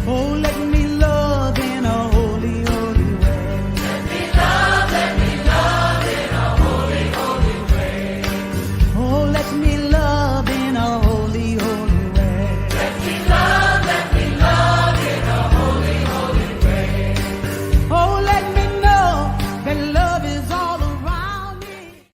Oh, let me love in a holy, holy way. Let me love in a holy, holy way. Oh, let me love in a holy, holy way. Let me love in a holy, holy way. Oh, let me know that love is all around me.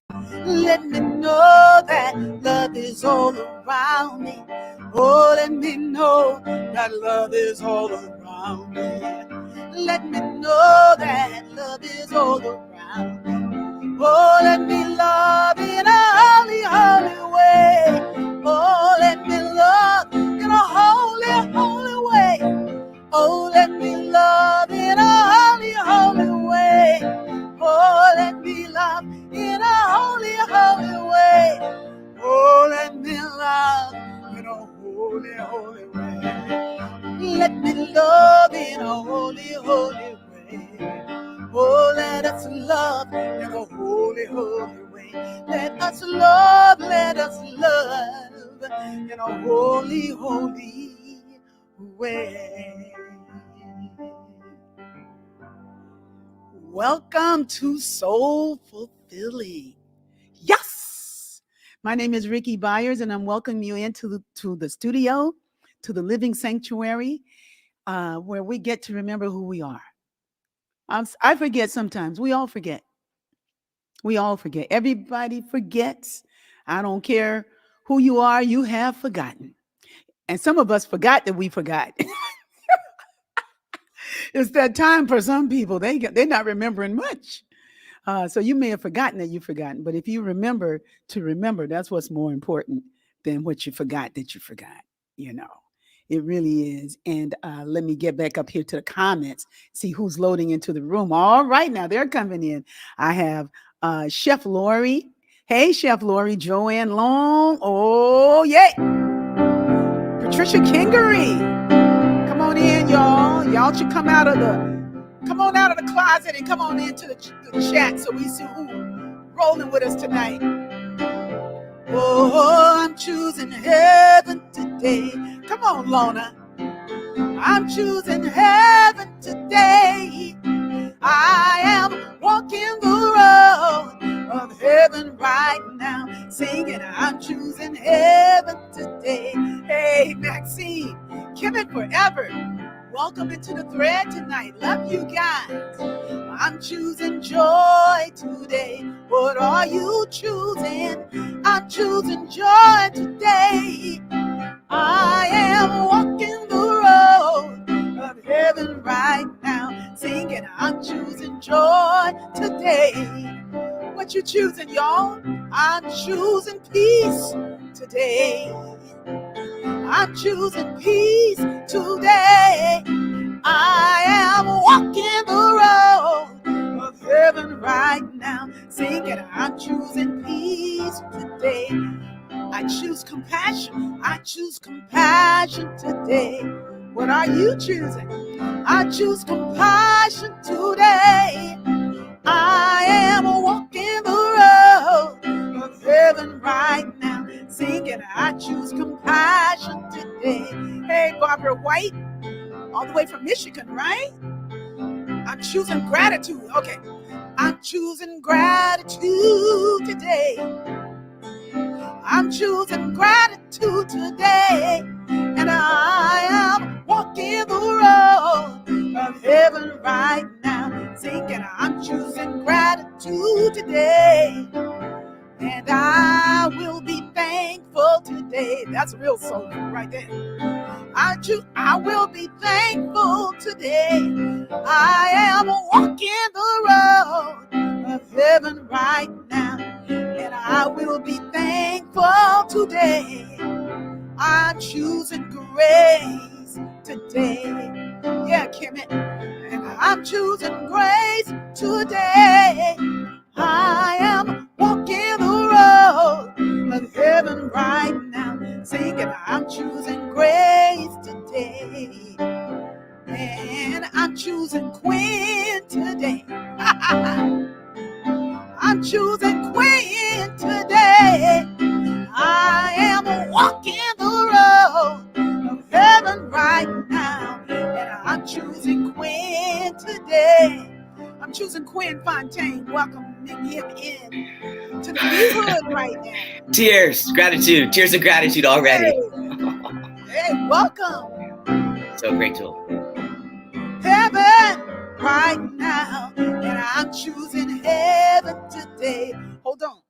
Let me know that love is all around me. Oh, let me know that love is all around me. Let me know that love is all around me. Oh, let me love in a holy, holy way. Oh, let me love in a holy, holy way. Oh, let me love in a holy, holy way. Oh, let me love in a holy, holy way. Oh, let me love in a holy, holy way. Let me love in a holy, holy way. Oh, let us love in a holy, holy way. Let us love in a holy, holy way. Welcome to Soul Fulfilling. Yes! My name is Rickie Byars, and I'm welcoming you into the studio, to the living sanctuary, where we get to remember who we are. I forget sometimes. We all forget. We all forget. Everybody forgets. I don't care who you are, you have forgotten. And some of us forgot that we forgot. It's that time for some people. They're not remembering much. So you may have forgotten that you've forgotten. But if you remember to remember, that's what's more important than what you forgot that you forgot. You know, it really is. And let me get back up here to the comments, see who's loading into the room. All right, now they're coming in. I have Chef Lori. Hey, Chef Lori. Joanne Long. Oh, yay. Patricia Kingery. Come on in, y'all. Y'all should come out of the closet and come on into the chat so we see who rolling with us tonight. Oh, I'm choosing heaven today. Come on, Lorna. I'm choosing heaven today. I am walking the road of heaven right now, singing, I'm choosing heaven today. Hey, Maxine, Kim it forever. Welcome into the thread tonight. Love you guys. I'm choosing joy today. What are you choosing? I'm choosing joy today. I am walking the road of heaven right now, singing, I'm choosing joy today. What you choosing, y'all? I'm choosing peace today. I'm choosing peace today. I am walking the road of heaven right now, singing, I'm choosing peace today. I choose compassion. I choose compassion today. What are you choosing? I choose compassion today. I am walking the road of heaven right now, singing, I choose compassion today. Hey, Barbara White, all the way from Michigan, right? I'm choosing gratitude. Okay. I'm choosing gratitude today. I'm choosing gratitude today. And I am walking the road of heaven right now, singing, I'm choosing gratitude today. And I will be thankful today. That's real soul right there. I will be thankful today. I am walking the road of heaven right now, and I will be thankful today. I'm choosing grace today. Yeah, Kimmy. And I'm choosing grace today. I am walking the road of heaven right now, singing, I'm choosing grace today. And I'm choosing Quinn today. I'm choosing Quinn today. I am walking the road of heaven right now, and Quinn Fontaine welcoming him in to the B-hood right now. Tears, gratitude, tears of gratitude already. Hey, welcome. So grateful. Heaven right now, and I'm choosing heaven today. Hold on.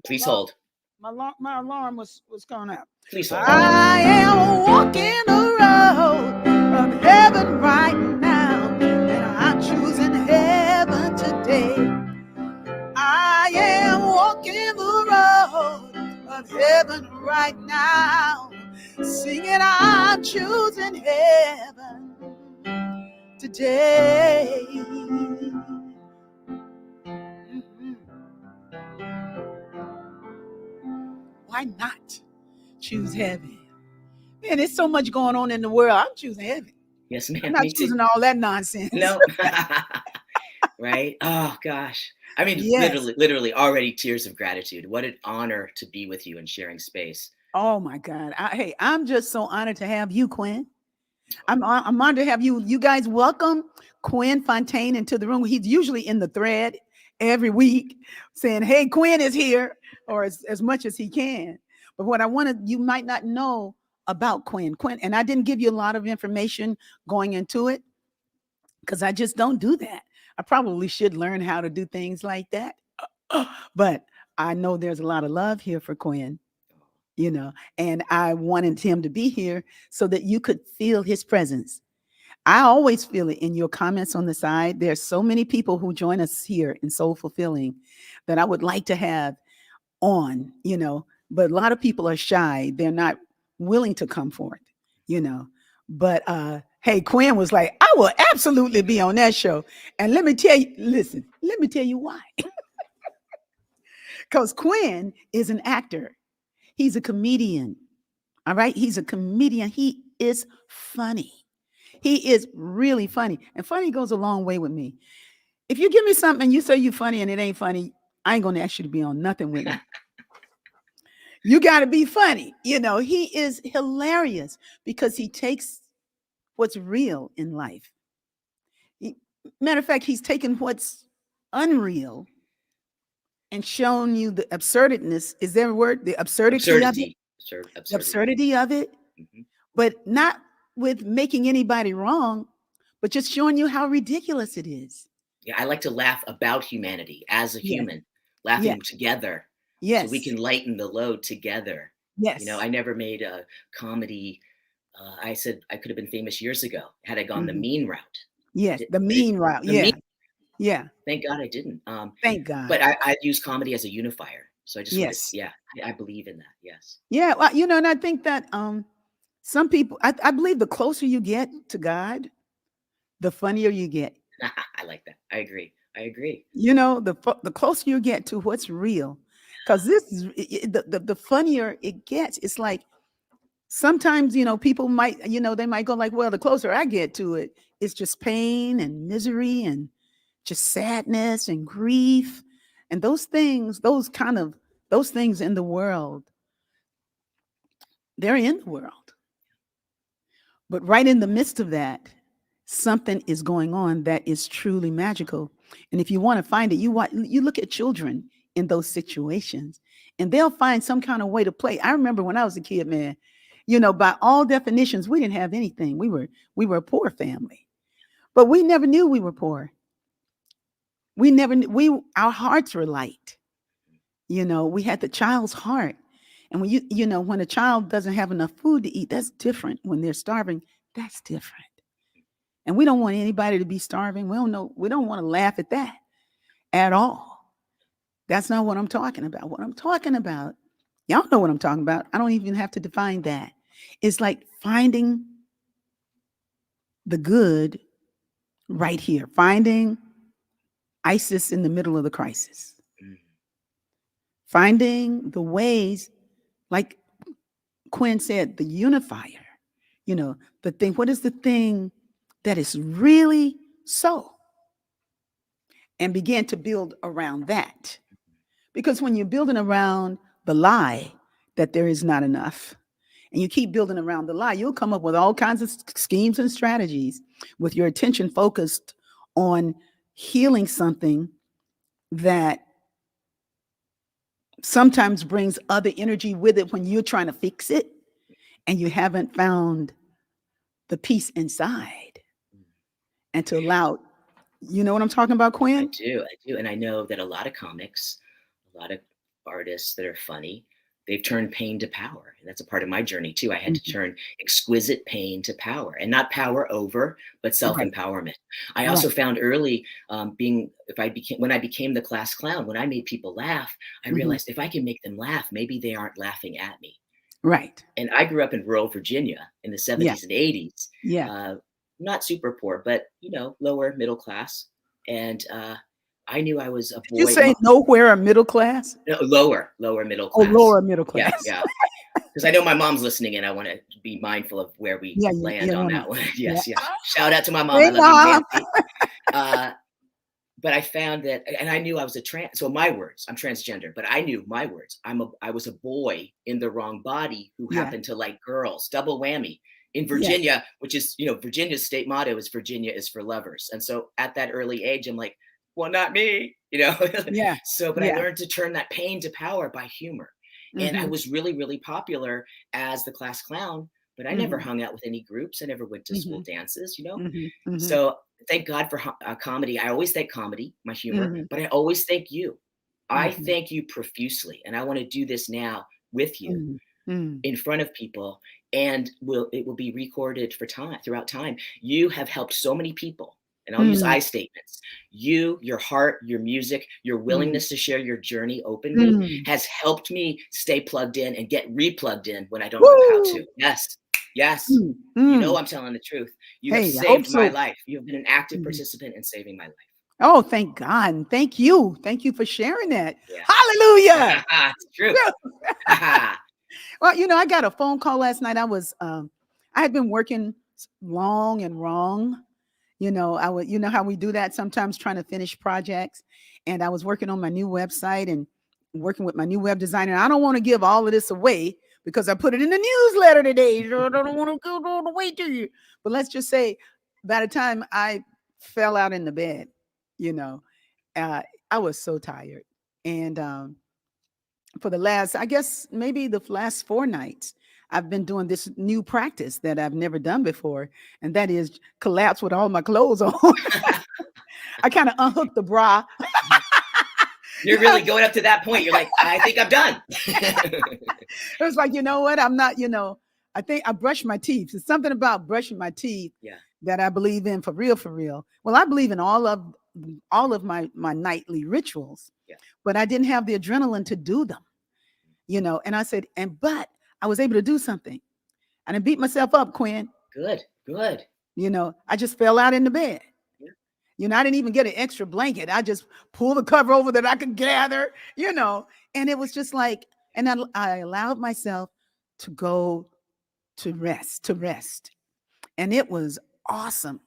Please hold. My alarm was going out. Please hold. I am walking the road of heaven right now, and I'm choosing heaven today. I am walking the road of heaven right now, singing I'm choosing heaven today. Why not choose heaven? Man, there's so much going on in the world. I'm choosing heaven. Yes, ma'am. I'm not choosing all that nonsense. No. Right? Oh, gosh. I mean, Yes. literally already tears of gratitude. What an honor to be with you and sharing space. Oh, my God. Hey, I'm just so honored to have you, Quinn. I'm honored to have you. You guys welcome Quinn Fontaine into the room. He's usually in the thread every week saying, hey, Quinn is here, or as much as he can. But what I wanted, you might not know about Quinn, and I didn't give you a lot of information going into it because I just don't do that. I probably should learn how to do things like that. But I know there's a lot of love here for Quinn, and I wanted him to be here so that you could feel his presence. I always feel it in your comments on the side. There's so many people who join us here in Soul Fulfilling that I would like to have on, but a lot of people are shy. They're not willing to come forth, but hey, Quinn was like, I will absolutely be on that show. And let me tell you why. Because Quinn is an actor. He's a comedian. All right. He's a comedian. He is funny. He is really funny. And funny goes a long way with me. If you give me something and you say you're funny and it ain't funny, I ain't going to ask you to be on nothing with me. You got to be funny. He is hilarious because he takes what's real in life. Matter of fact, he's taken what's unreal and shown you the absurdness. Is there a word? The absurdity of it. The absurdity of it. Mm-hmm. But not with making anybody wrong, but just showing you how ridiculous it is. Yeah, I like to laugh about humanity as a human, laughing together. Yes. So we can lighten the load together. Yes. I never made a comedy. I said I could have been famous years ago had I gone the mean route. Yes, the mean route. Yeah. Thank God I didn't. Thank God. But I use comedy as a unifier. So I just I believe in that. Yes. Yeah. Well, and I think that some people, I believe the closer you get to God, the funnier you get. I like that. I agree. The closer you get to what's real, because this is the funnier it gets. It's like sometimes, people might, they might go like, well, the closer I get to it, it's just pain and misery and just sadness and grief. And those things in the world, they're in the world. But right in the midst of that, something is going on that is truly magical. And if you want to find it, you look at children in those situations and they'll find some kind of way to play. I remember when I was a kid, man, by all definitions, we didn't have anything. We were a poor family, but we never knew we were poor. Our hearts were light. We had the child's heart. And when a child doesn't have enough food to eat, that's different. When they're starving, that's different. And we don't want anybody to be starving. We don't want to laugh at that at all. That's not what I'm talking about. What I'm talking about, y'all know what I'm talking about. I don't even have to define that. It's like finding the good right here, finding ISIS in the middle of the crisis, finding the ways, like Quinn said, the unifier, the thing. What is the thing that is really so? And begin to build around that. Because when you're building around the lie that there is not enough, and you keep building around the lie, you'll come up with all kinds of schemes and strategies with your attention focused on healing something that sometimes brings other energy with it when you're trying to fix it and you haven't found the peace inside, and to allow, you know what I'm talking about, I Quinn? do, I do, and I know that a lot of comics, a lot of artists that are funny, they've turned pain to power, and that's a part of my journey too. I had to Mhm. turn exquisite pain to power, and not power over, but self Right, empowerment. I also right. found early, being if I became when I became the class clown, when I made people laugh, I Mhm. realized if I can make them laugh, maybe they aren't laughing at me. Right. And I grew up in rural Virginia in the Yeah. 70s and 80s. Yeah. Uh, Not super poor, but lower middle class. And I knew I was a Did you boy. say nowhere a middle class? No, lower middle Oh, class. lower middle Yeah, class. yeah. Because I know my mom's listening, and I want to be mindful of where we Yeah, land you on wanna, that one. yeah. Yes, yes. Shout out to my mom. Hey, I love you, mom. Nancy. Uh, but I found that, and I knew I was a trans. So my words, I'm transgender, but I knew my words. I was a boy in the wrong body who Yeah, happened to like girls. Double whammy in yeah, Virginia, which is Virginia's state motto is Virginia is for lovers. And so at that early age, I'm like, well, not me. yeah, So, but I yeah. learned to turn that pain to power by humor, and I Mhm, was really, really popular as the class clown. But I never mhm, hung out with any groups. I never went to school mhm, dances. mhm, mhm, So thank God for comedy. I always thank comedy, my humor, mhm, but I always thank you. I mhm, thank you profusely, and I want to do this now with you mhm, mhm, in front of people, and it will be recorded for time throughout time. You have helped so many people, and I'll use mhm, I statements. Your heart, your music, your mhm, willingness to share your journey openly mhm. has helped me stay plugged in and get replugged in when I don't know how Woo! to. Yes, yes. Mm, mm. I'm telling the truth. You have Hey, I hope saved my so. life. You have been an active Mhm. participant in saving my life. Oh, thank God, and thank you. Thank you for sharing that. Yeah. Hallelujah. It's true. Well, I got a phone call last night. I had been working long and wrong. I would, how we do that sometimes trying to finish projects. And I was working on my new website and working with my new web designer. I don't want to give all of this away because I put it in the newsletter today. So I don't want to give it all away to you. But let's just say by the time I fell out in the bed, you know, uh, I was so tired. And for the last, I guess maybe the last 4 nights, I've been doing this new practice that I've never done before, and that is collapse with all my clothes on. I kind of unhooked the bra. You're really going up to that point. You're like, I think I'm done. It was like, you know what? I'm not, I think I brush my teeth. It's something about brushing my teeth Yeah. that I believe in for real, for real. Well, I believe in all of my nightly rituals, Yeah. but I didn't have the adrenaline to do them, and I said, but I was able to do something. And I beat myself up, Quinn. Good. Good. I just fell out in the bed. Yeah. I didn't even get an extra blanket. I just pulled the cover over that I could gather, and it was just like, and I allowed myself to go to rest. And it was awesome.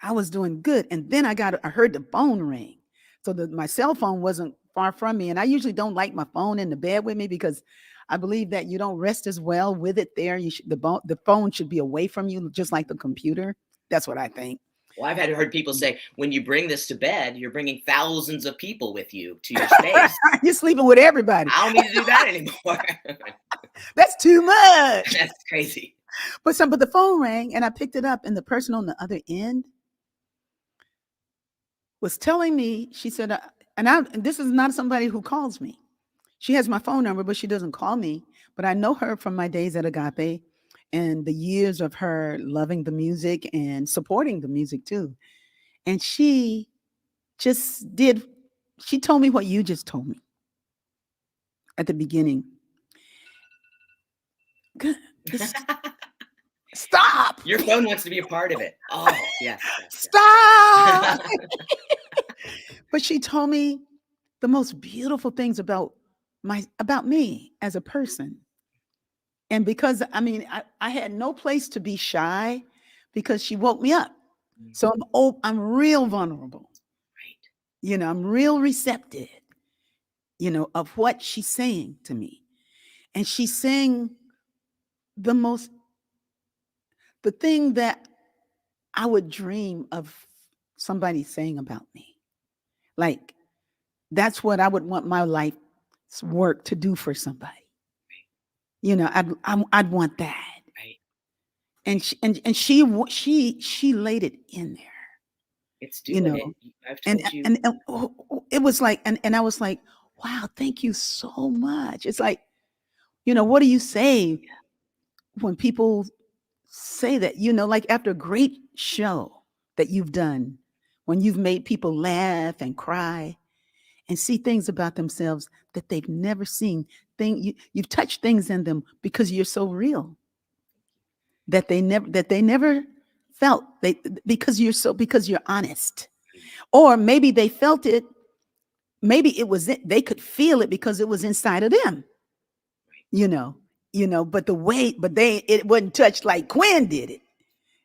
I was doing good. And then I heard the phone ring. So my cell phone wasn't far from me. And I usually don't like my phone in the bed with me because I believe that you don't rest as well with it there. The phone should be away from you, just like the computer. That's what I think. Well, I've heard people say when you bring this to bed, you're bringing thousands of people with you to your space. You're sleeping with everybody. I don't need to do that anymore. That's too much. That's crazy. But the phone rang and I picked it up, and the person on the other end was telling me, she said, and this is not somebody who calls me. She has my phone number, but she doesn't call me. But I know her from my days at Agape and the years of her loving the music and supporting the music too. And just did, she told me what you just told me at the beginning. This, stop, Your phone wants to be a part of it. Oh, yes. stop. But she told me the most beautiful things about me as a person. And because I had no place to be shy because she woke me up. So I'm real vulnerable. Right. I'm real receptive, of what she's saying to me. And she's saying the most the thing that I would dream of somebody saying about me. Like, that's what I would want my life's work to do for somebody. You know, I'd want that. Right. And she laid it in there. It's You doing know, it. I've and told you. it was like, and I was like, wow, thank you so much. It's like, you know, what do you say when people say that, you know, like after a great show that you've done, when you've made people laugh and cry and see things about themselves that they've never seen, you've touched things in them because you're so real that they never felt, because you're honest. Or maybe they felt it, maybe they could feel it because it was inside of them, you know, but it wasn't touched like Quinn did it,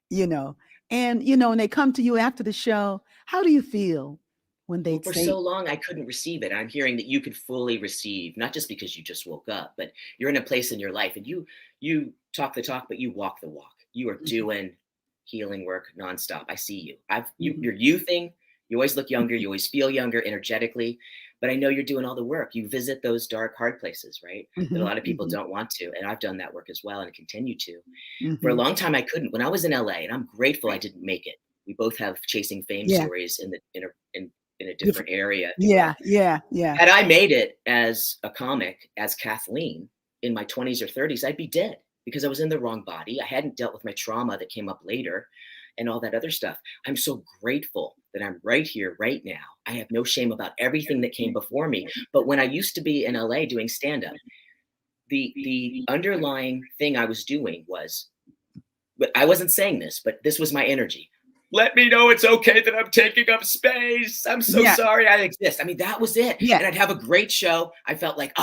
you know. And and they come to you after the show. How do you feel when they Well, for say, so long, I couldn't receive it. I'm hearing that you could fully receive, not just because you just woke up, but you're in a place in your life and you talk the talk, but you walk the walk. You are doing healing work nonstop. I see you. You're youthing. You always look younger. You always feel younger energetically. But I know you're doing all the work. You visit those dark, hard places, right? That a lot of people don't want to. And I've done that work as well and continue to. For a long time, I couldn't. When I was in LA, and I'm grateful I didn't make it. We both have chasing fame stories in a different area. Yeah. Had I made it as a comic, as Kathleen, in my 20s or 30s, I'd be dead because I was in the wrong body. I hadn't dealt with my trauma that came up later and all that other stuff. I'm so grateful that I'm right here, right now. I have no shame about everything that came before me. But when I used to be in LA doing stand-up, the underlying thing I was doing was, but I wasn't saying this, but this was my energy. Let me know it's okay that I'm taking up space. I'm so sorry I exist. I mean, that was it. Yeah. And I'd have a great show. I felt like,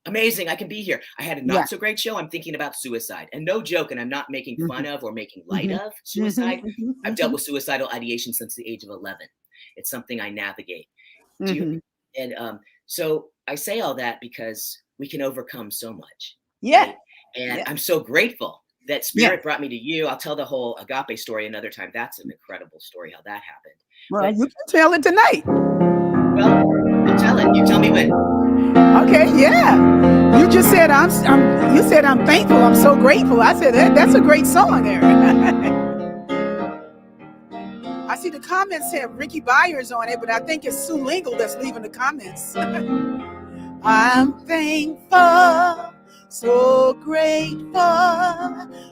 amazing, I can be here. I had a not so great show. I'm thinking about suicide. And no joke, and I'm not making fun of or making light of suicide. I've dealt with suicidal ideation since the age of 11. It's something I navigate. So I say all that because we can overcome so much. Yeah. Right? And I'm so grateful that Spirit brought me to you. I'll tell the whole agape story another time. That's an incredible story, how that happened. Well, you can tell it tonight. Well, I'll tell it. You tell me when. Okay, yeah. You just said you said I'm thankful. I'm so grateful. I said that's a great song there. I see the comments have Rickie Byars on it, but I think it's Sue Lingle that's leaving the comments. I'm thankful, so grateful.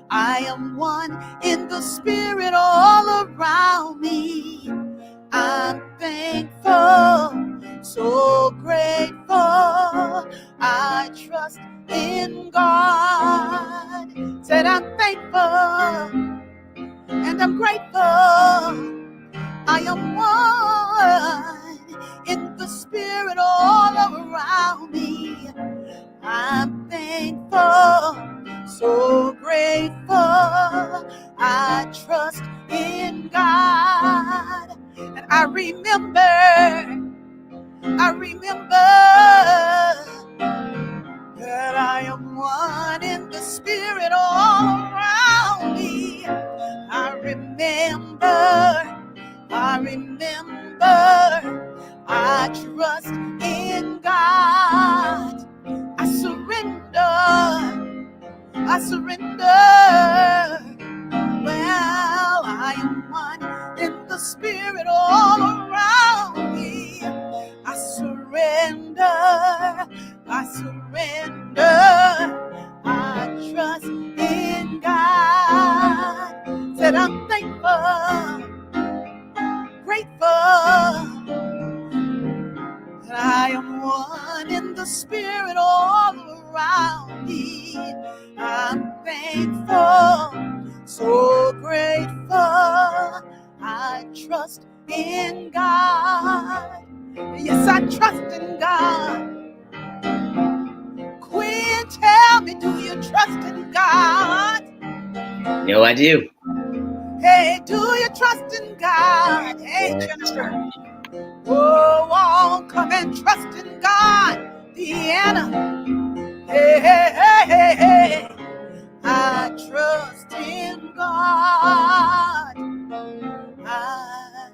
I am one in the spirit all around me. I'm thankful, so grateful. I trust in God. Said I'm thankful and I'm grateful. I am one in the spirit all around me. I'm thankful, so grateful. I trust in God. And I remember that I am one in the spirit all around me. I remember, I trust in God. I surrender. Well, I am one in the spirit all around me. I surrender. I trust in God. Said I'm thankful, grateful that I am one in the spirit all around me. I'm thankful, so grateful. I trust in God. Yes, I trust in God. Quinn, tell me, do you trust in God? No, I do. Hey, do you trust in God? Hey, Jennifer. Oh, come and trust in God. Deanna. Hey. I trust in God. I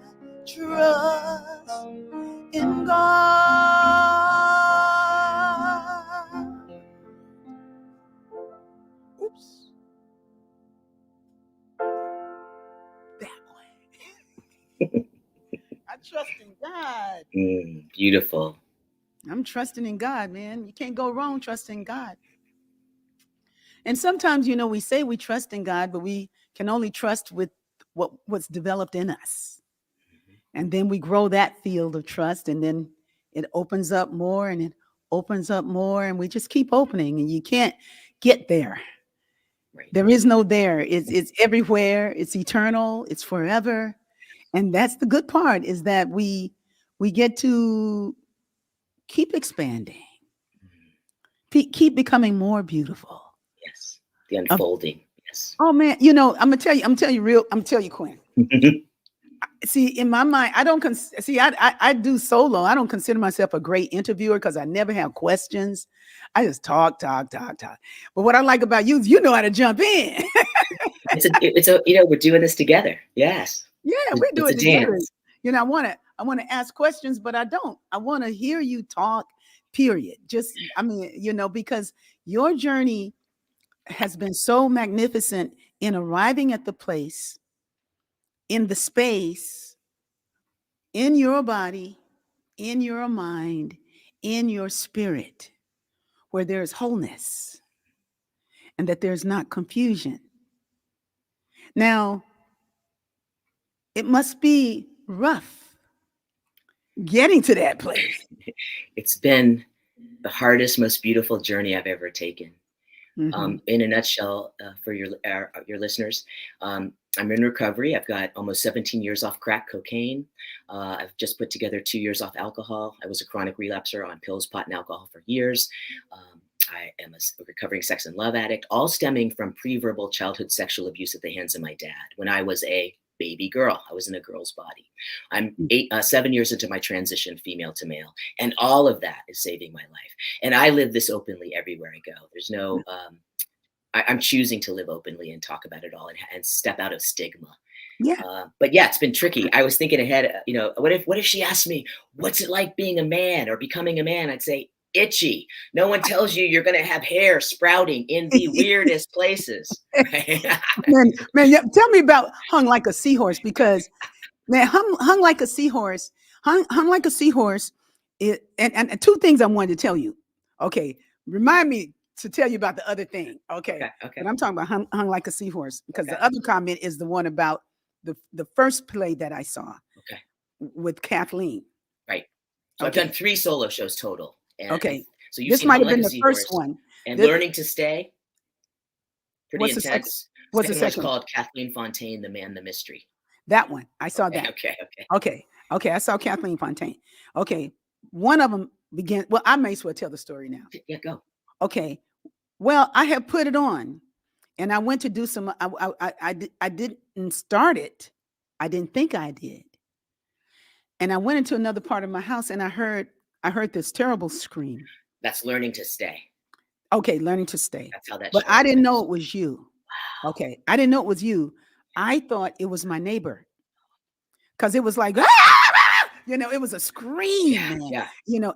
trusting God. Beautiful. I'm trusting in God, man. You can't go wrong trusting God. And sometimes, we say we trust in God, but we can only trust with what's developed in us. And then we grow that field of trust, and then it opens up more and it opens up more, and we just keep opening, and you can't get there. Right. There is no there. It's everywhere. It's eternal. It's forever. And that's the good part, is that we get to keep expanding, keep becoming more beautiful. Yes. The unfolding. Yes. Oh man, I'm gonna tell you, Quinn. See, in my mind, I don't I do solo. I don't consider myself a great interviewer because I never have questions. I just talk. But what I like about you is you know how to jump in. We're doing this together. Yes. Yeah, we do it together. Dance. I want to ask questions, but I don't. I want to hear you talk. Period. Because your journey has been so magnificent in arriving at the place, in the space, in your body, in your mind, in your spirit, where there's wholeness and that there's not confusion. Now, it must be rough getting to that place. It's been the hardest, most beautiful journey I've ever taken. In a nutshell, for your listeners, I'm in recovery. I've got almost 17 years off crack cocaine. I've just put together 2 years off alcohol. I was a chronic relapser on pills, pot, and alcohol for years. I am a recovering sex and love addict, all stemming from pre-verbal childhood sexual abuse at the hands of my dad when I was a baby girl. I was in a girl's body. I'm 7 years into my transition, female to male, and all of that is saving my life. And I live this openly everywhere I go. There's no, I'm choosing to live openly and talk about it all and step out of stigma. Yeah. But yeah, it's been tricky. I was thinking ahead, what if she asked me, what's it like being a man or becoming a man? I'd say, itchy. No one tells you you're going to have hair sprouting in the weirdest places. man, yeah, tell me about hung like a seahorse, because man, hung like a seahorse, hung like a seahorse. And two things I wanted to tell you. Okay, remind me to tell you about the other thing. Okay. But I'm talking about hung like a seahorse, because the other comment is the one about the first play that I saw. Okay. With Kathleen. Right. So I've done 3 solo shows total. And so this might have been the first one. And Learning to Stay. Pretty what's intense. What's the second second? Called Kathleen Fontaine, The Man, the Mystery. That one. I saw that. Okay. I saw Kathleen Fontaine. Okay. One of them began. Well, I may as well tell the story now. Yeah, go. Okay. Well, I have put it on, and I went to do some. I didn't start it. I didn't think I did. And I went into another part of my house, and I heard this terrible scream. That's Learning to Stay. Okay, Learning to Stay. That's how that. But I didn't know it was you. Wow. Okay, I didn't know it was you. I thought it was my neighbor, because it was like, it was a scream, yeah.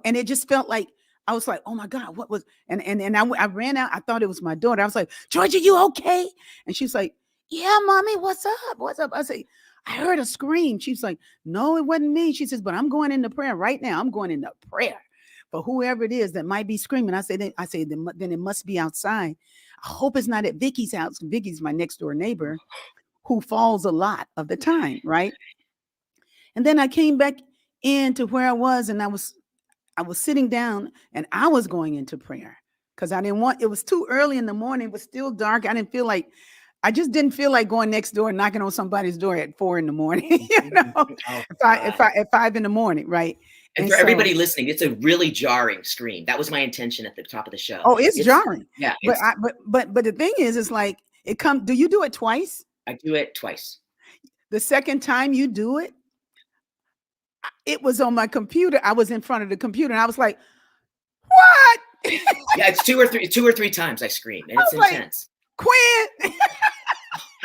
And it just felt like I was like, oh my God, what was? And I ran out. I thought it was my daughter. I was like, Georgia, you okay? And she's like, yeah, mommy, what's up? What's up? I say, I heard a scream. She's like, no, it wasn't me. She says, but I'm going into prayer right now. I'm going into prayer for whoever it is that might be screaming. I say, then it must be outside. I hope it's not at Vicky's house. Vicky's my next door neighbor, who falls a lot of the time, right? And then I came back into where I was, and I was sitting down, and I was going into prayer because I didn't want. It was too early in the morning. It was still dark. I just didn't feel like going next door and knocking on somebody's door at 4 in the morning, at 5 in the morning, right? And for everybody listening, it's a really jarring scream. That was my intention at the top of the show. Oh, it's jarring. Yeah. But the thing is, it's like it comes. Do you do it twice? I do it twice. The second time you do it, it was on my computer. I was in front of the computer, and I was like, "What?" Yeah, it's two or three times I scream, and it's intense. Quinn.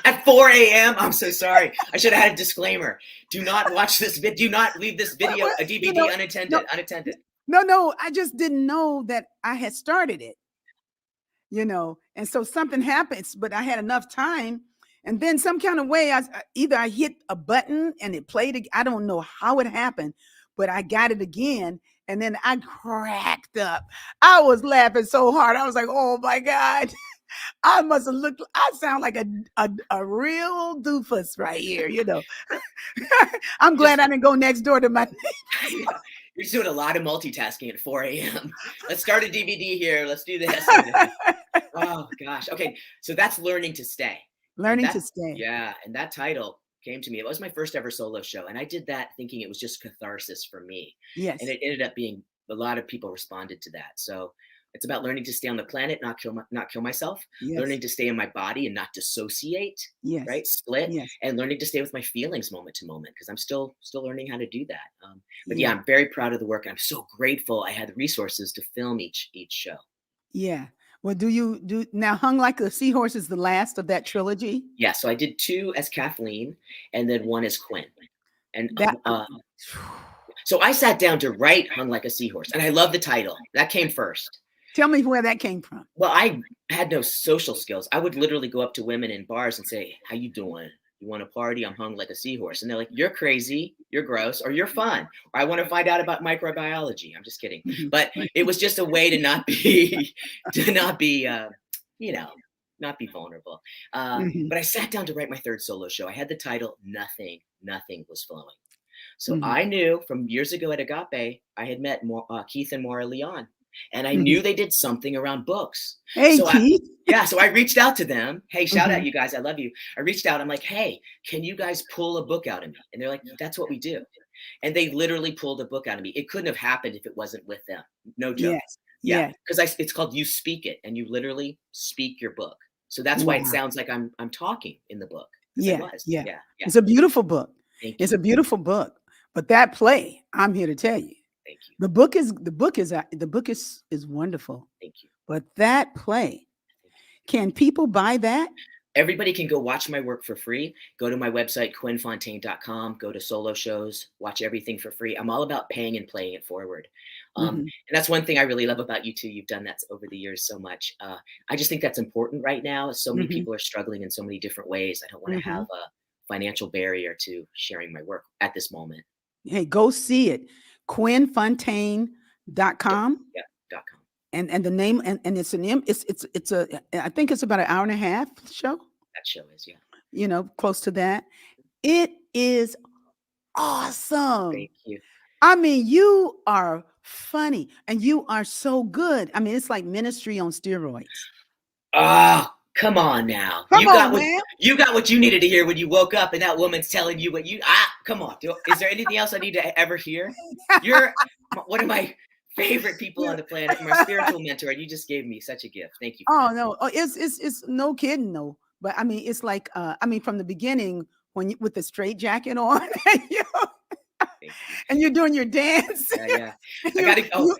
At 4 a.m. I'm so sorry. I should have had a disclaimer. Do not watch this video. Do not leave this video, a DVD unattended. No. I just didn't know that I had started it. And so something happens, but I had enough time And then some kind of way, either I hit a button and it played. I don't know how it happened, but I got it again. And then I cracked up. I was laughing so hard. I was like, oh my God. I must have looked, I sound like a real doofus right here, you know. I'm glad I didn't go next door to my Yeah. You're doing a lot of multitasking at 4 a.m. Let's start a DVD here. Let's do this. Oh gosh. Okay. So that's Learning to Stay. Learning to Stay. Yeah. And that title came to me. It was my first ever solo show. And I did that thinking it was just catharsis for me. Yes. And it ended up being, a lot of people responded to that. So it's about learning to stay on the planet, not kill myself, Yes. learning to stay in my body and not dissociate, Yes. right? Split, Yes. and learning to stay with my feelings moment to moment, because I'm still learning how to do that. But yeah, I'm very proud of the work. And I'm so grateful I had the resources to film each show. Yeah. Well, do you do now? Hung Like a Seahorse is the last of that trilogy. Yeah. So I did 2 as Kathleen, and then 1 as Quinn. And That so I sat down to write Hung Like a Seahorse, and I love the title. That came first. Tell me where that came from. Well, I had no social skills. I would literally go up to women in bars and say, how you doing? You want to party? I'm hung like a seahorse. And they're like, you're crazy, you're gross, or you're fun. Or I want to find out about microbiology. I'm just kidding. But it was just a way to not be, not be vulnerable. But I sat down to write my 3rd solo show. I had the title, Nothing Was Flowing. So I knew from years ago at Agape, I had met Keith and Maura Leon. And I knew they did something around books. Hey, so Keith. So I reached out to them. Hey, shout out, you guys. I love you. I reached out. I'm like, hey, can you guys pull a book out of me? And they're like, that's what we do. And they literally pulled a book out of me. It couldn't have happened if it wasn't with them. No joke. Yes. Yeah. Because it's called You Speak It, and you literally speak your book. So that's why it sounds like I'm talking in the book. Yeah. Yeah. It's a beautiful book. Thank you. It's a beautiful book. But that play, I'm here to tell you. Thank you. The book is wonderful. Thank you. But that play, can people buy that? Everybody can go watch my work for free. Go to my website, quinnfontaine.com, go to solo shows, watch everything for free. I'm all about paying and playing it forward. And that's one thing I really love about you too. You've done that over the years so much. I just think that's important right now. So many people are struggling in so many different ways. I don't want to have a financial barrier to sharing my work at this moment. Hey, go see it. QuinnFontaine.com. Yeah. .com. And the name and it's I think it's about an hour and a half show. That show is, yeah. You know, close to that. It is awesome. Thank you. I mean, you are funny and you are so good. I mean, it's like ministry on steroids. Come on now. Man. You got what you needed to hear when you woke up and that woman's telling you what come on. Is there anything else I need to ever hear? You're one of my favorite people on the planet, my spiritual mentor, and you just gave me such a gift. Thank you. No. It's no kidding though. But I mean, it's like from the beginning when you with the straight jacket on and you're doing your dance. Yeah. I gotta go.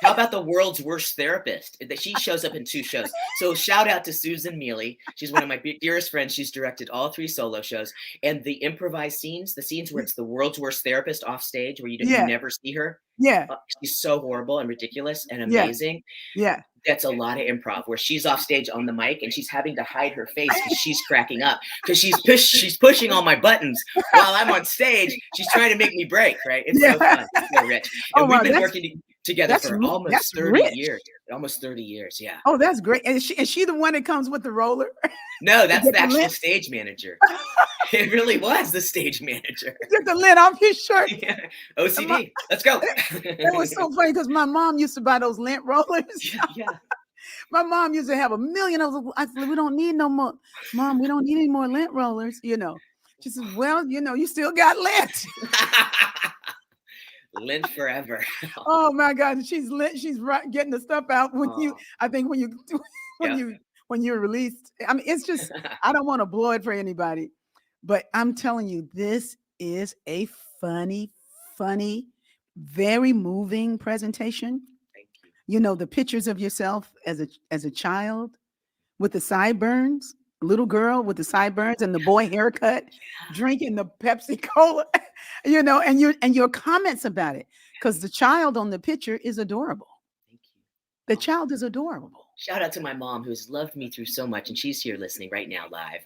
How about the world's worst therapist? She shows up in 2 shows. So shout out to Susan Mealy. She's one of my dearest friends. She's directed all 3 solo shows. And the improvised scenes, the scenes where it's the world's worst therapist off stage where you never see her. Yeah. She's so horrible and ridiculous and amazing. Yeah. That's a lot of improv where she's off stage on the mic and she's having to hide her face because she's cracking up because she's pushing all my buttons while I'm on stage. She's trying to make me break, right? It's so fun. It's so rich. And we've been working together for almost 30 years. Almost 30 years, yeah. Oh, that's great. And is she the one that comes with the roller? No, that's the actual stage manager. It really was the stage manager. Get the lid off his shirt. Yeah. OCD. Let's go. That was so funny because my mom used to buy those lint rollers. Yeah. My mom used to have a million of them. I said, we don't need no more. Mom, we don't need any more lint rollers, She says, well, you still got lint. Lint forever. Oh my God. She's getting the stuff out when you're released. I mean, it's just, I don't want to blow it for anybody, but I'm telling you, this is a funny, very moving presentation. Thank you. The pictures of yourself as a child with the sideburns, little girl with the sideburns and the boy haircut, drinking the Pepsi Cola, and your comments about it, because the child on the picture is adorable. Thank you. The child is adorable. Shout out to my mom who's loved me through so much, and she's here listening right now live.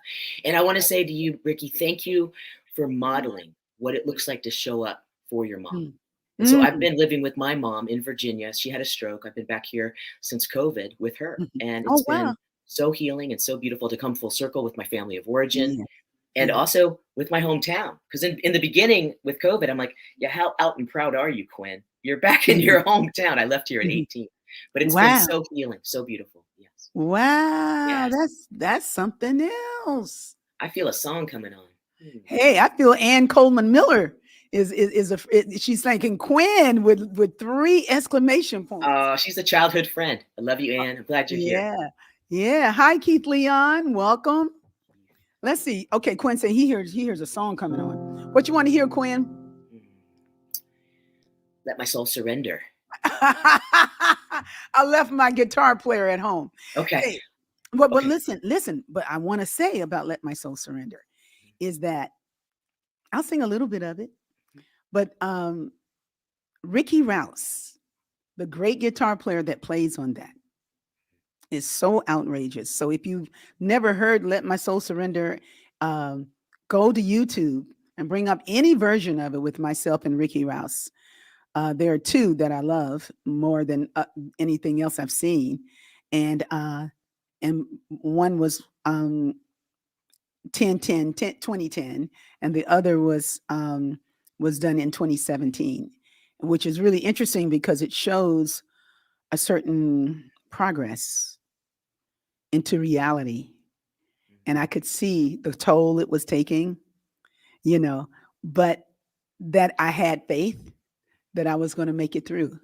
And I want to say to you, Rickie, thank you for modeling what it looks like to show up for your mom. Mm. And so I've been living with my mom in Virginia. She had a stroke. I've been back here since COVID with her. And it's been so healing and so beautiful to come full circle with my family of origin. Yeah. And also with my hometown. Because in the beginning with COVID, I'm like, yeah, how out and proud are you, Quinn? You're back in your hometown. I left here at 18. But it's been so healing, so beautiful. Yes. Wow. Yes. That's something else. I feel a song coming on. Hey, I feel Ann Coleman Miller she's thanking Quinn with 3 exclamation points. Oh, she's a childhood friend. I love you, Ann. I'm glad you're here. Yeah. Hi, Keith Leon. Welcome. Let's see. Okay, Quinn said he hears a song coming on. What you want to hear, Quinn? Let My Soul Surrender. I left my guitar player at home. Okay. Hey, but listen. But I want to say about Let My Soul Surrender is that I'll sing a little bit of it. But Ricky Rouse, the great guitar player that plays on that, is so outrageous. So if you've never heard Let My Soul Surrender, go to YouTube and bring up any version of it with myself and Ricky Rouse. There are 2 that I love more than anything else I've seen. And one was 2010, and the other was done in 2017, which is really interesting because it shows a certain progress into reality. And I could see the toll it was taking, but that I had faith that I was going to make it through,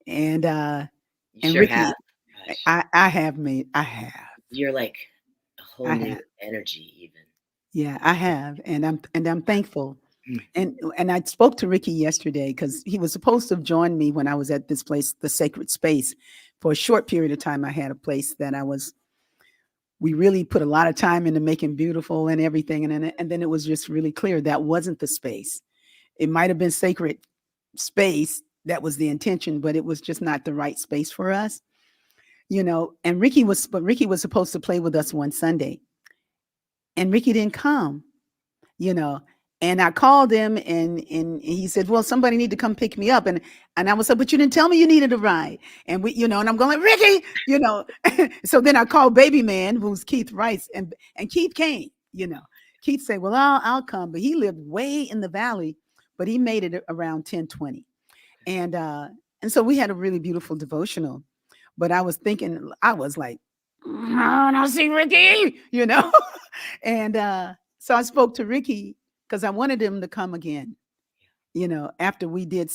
and sure Ricky, have. I have. You're like a whole new energy even. Yeah, I have. And I'm thankful. And I spoke to Ricky yesterday because he was supposed to have joined me when I was at this place, the Sacred Space. For a short period of time, I had a place that we really put a lot of time into making beautiful and everything. And then it was just really clear that wasn't the space. It might have been sacred space. That was the intention, but it was just not the right space for us, and Ricky was supposed to play with us one Sunday, and Ricky didn't come, and I called him and he said, well, somebody need to come pick me up. And I was like, but you didn't tell me you needed a ride. And and I'm going like, Ricky, so then I called Baby Man, who's Keith Rice, and Keith came, Keith said, well, I'll come. But he lived way in the valley, but he made it around 10:20. And so we had a really beautiful devotional, but I was like, I'll see Ricky, and so I spoke to Ricky because I wanted him to come again, after we did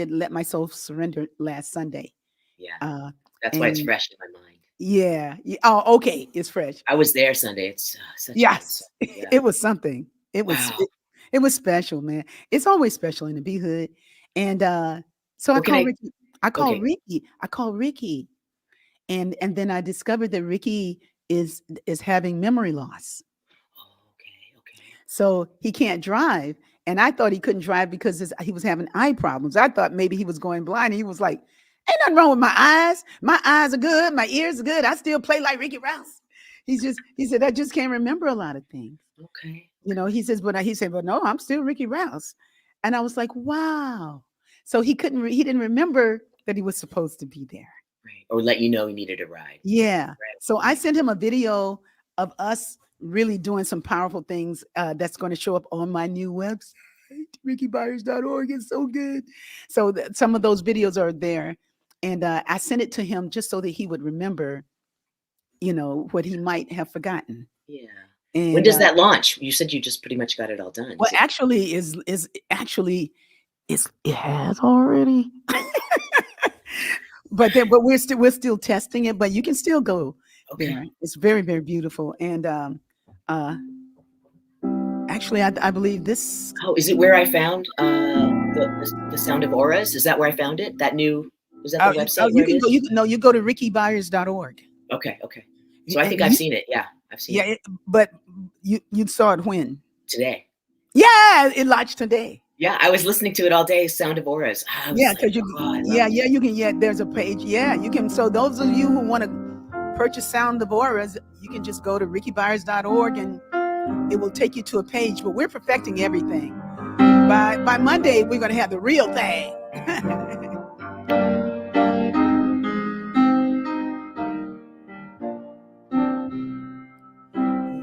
Let My Soul Surrender last Sunday. Yeah. That's why it's fresh in my mind. Yeah. Oh, okay. It's fresh. I was there Sunday. It's such It was something. It was it was special, man. It's always special in the B-hood. And so I called Ricky. And then I discovered that Ricky is having memory loss. Okay. So he can't drive. And I thought he couldn't drive because he was having eye problems. I thought maybe he was going blind. And he was like, ain't nothing wrong with my eyes. My eyes are good. My ears are good. I still play like Ricky Rouse. He said, I just can't remember a lot of things. Okay. He said, but no, I'm still Ricky Rouse. And I was like, wow. So he didn't remember that he was supposed to be there. Right. Or let you know he needed a ride. Yeah. Right. So I sent him a video of us really doing some powerful things that's going to show up on my new website, rickiebyars.org. It's so good. So some of those videos are there. And I sent it to him just so that he would remember, what he might have forgotten. Yeah. And, when does that launch? You said you just pretty much got it all done. Well, actually, it has already. but we're still testing it. But you can still go there. It's very, very beautiful. And actually, I believe this. Oh, is it where I found the Sound of Auras? Is that where I found it? That new. Is that the website? You go to rickiebyars.org. Okay. So I think I've seen it. Yeah, I've seen it. But you saw it when? Today. Yeah, it launched today. Yeah, I was listening to it all day, Sound of Auras. I was Yeah, like, because you, oh, I love yeah, it. yeah, you can, yeah, there's a page. Yeah, you can. So those of you who want to purchase Sound of Auras, you can just go to rickiebyars.org and it will take you to a page. But we're perfecting everything. By Monday, we're going to have the real thing.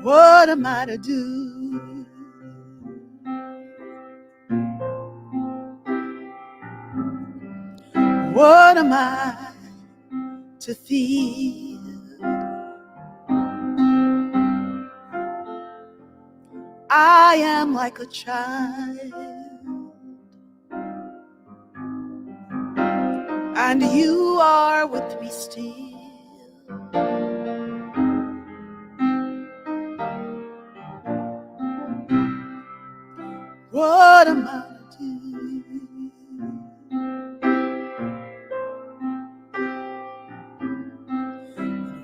What am I to do? What am I to feel? I am like a child, and you are with me still. What am I to do?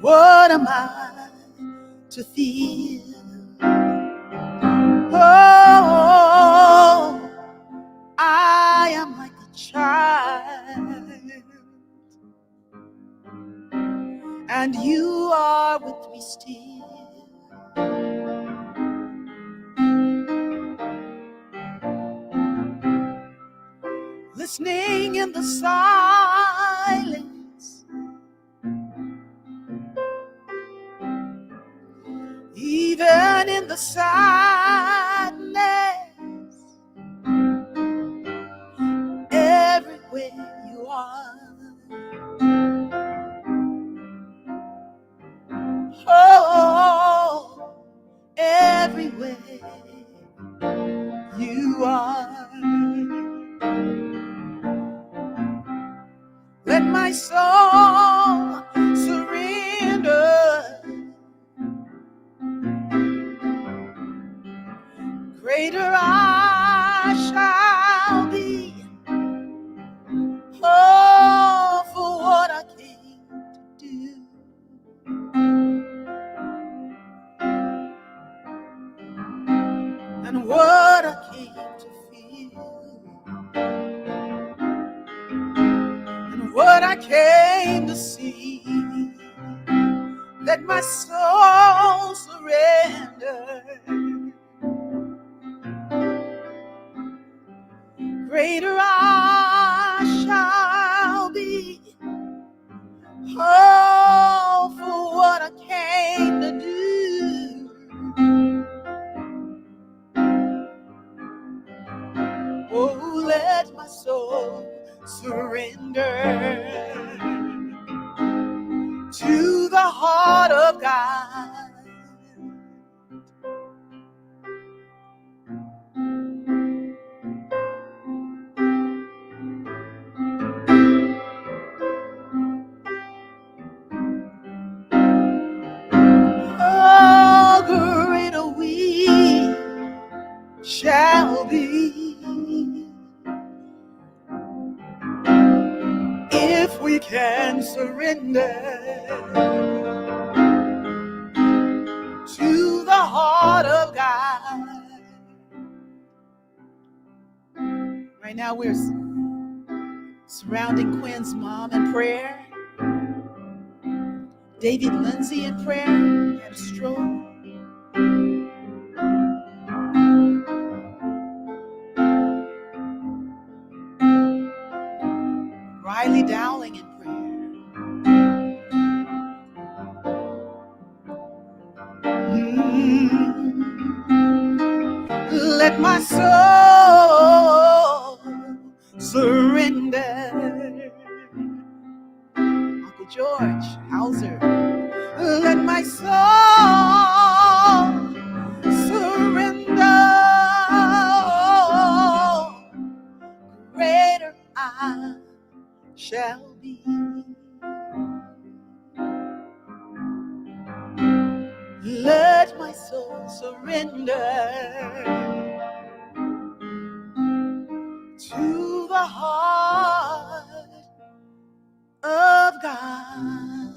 What am I to feel? Oh, I am like a child, and you are with me still. Listening in the silence, even in the sadness, everywhere you are. Oh, everywhere you are. Let my soul surrender. Greater I shall be. Oh, for what I came to do. And what I came to feel. And what I came to see. Let my soul surrender. Greater I shall be. Oh, for what I came to do. Oh, let my soul surrender to the heart of God. Oh, greater we shall be if we can surrender to the heart of God. Right now we're surrounding Quinn's mom in prayer. David Lindsay in prayer, had a stroke. Riley Dowling in prayer. Let my soul surrender. Uncle George Hauser. Let my soul surrender. Greater I shall be. Let my soul surrender to the heart of God.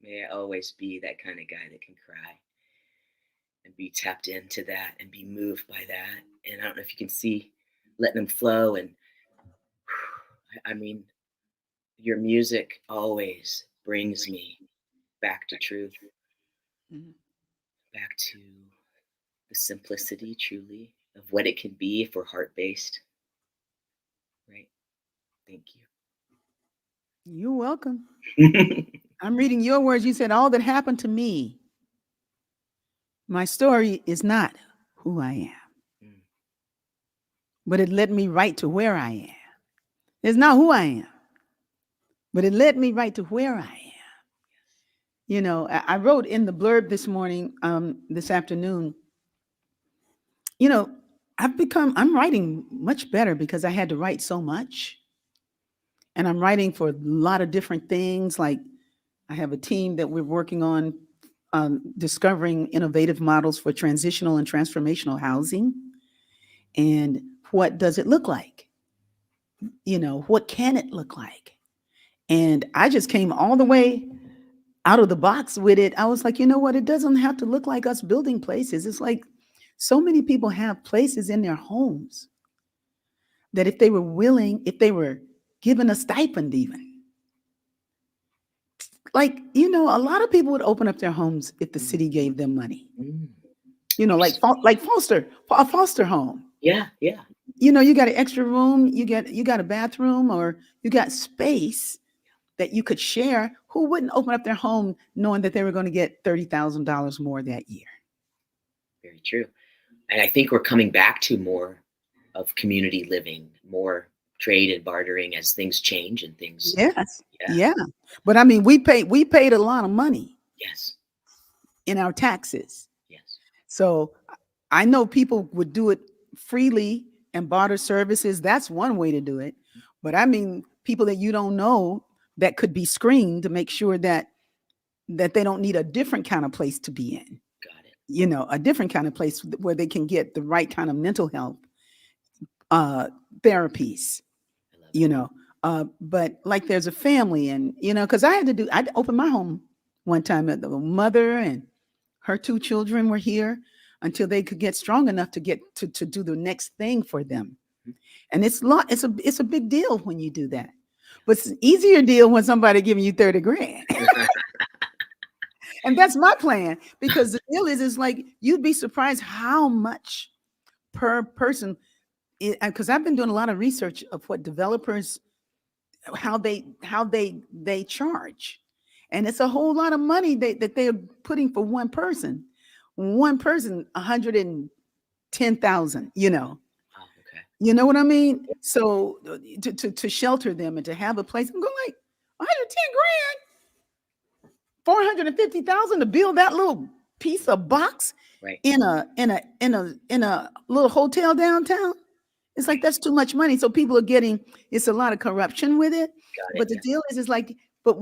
May I always be that kind of guy that can cry and be tapped into that and be moved by that. And I don't know if you can see letting them flow. And I mean, your music always brings me back to truth, Mhm. back to the simplicity truly of what it can be if we're heart based. Right. Thank You're welcome. you. I'm reading your words. You said, all that happened to me, my story is not who I am, Mm. but it led me right to where I am. It's not who I am, but it led me right to where I am. You know, I wrote in the blurb this morning, this afternoon, you know, I'm writing much better because I had to write so much. And I'm writing for a lot of different things. Like I have a team that we're working on discovering innovative models for transitional and transformational housing. And what does it look like? You know, what can it look like? And I just came all the way out of the box with it. I was like, you know what? It doesn't have to look like us building places. It's like so many people have places in their homes that if they were willing, if they were given a stipend, even like, you know, a lot of people would open up their homes if the city gave them money, Mm. you know, like a foster home. Yeah, yeah. You know, you got an extra room, you got a bathroom, or you got space that you could share. Who wouldn't open up their home knowing that they were going to get $30,000 more that year? Very true. And I think we're coming back to more of community living, more trade and bartering as things change and things. Yes. Yeah. Yeah. But I mean, we paid a lot of money Yes. in our taxes. Yes. So I know people would do it freely and barter services. That's one way to do it. But I mean, people that you don't know that could be screened to make sure that they don't need a different kind of place to be in. Got it. You know, a different kind of place where they can get the right kind of mental health uh therapies, I love you it. know. But like there's a family, and you know, because I had to open my home one time. The mother and her two children were here until they could get strong enough to get to do the next thing for them. And it's a big deal when you do that. But it's an easier deal when somebody giving you 30 grand. And that's my plan, because the deal is like you'd be surprised how much per person, because I've been doing a lot of research of what developers, how they charge. And it's a whole lot of money that they're putting for one person 110,000, you know. Oh, okay. You know what I mean? So to shelter them and to have a place, I'm going like 110 grand, 450,000 to build that little piece of box Right. in a little hotel downtown. It's like that's too much money. So people are getting, it's a lot of corruption with it. Got But it. the Yeah. deal is like, but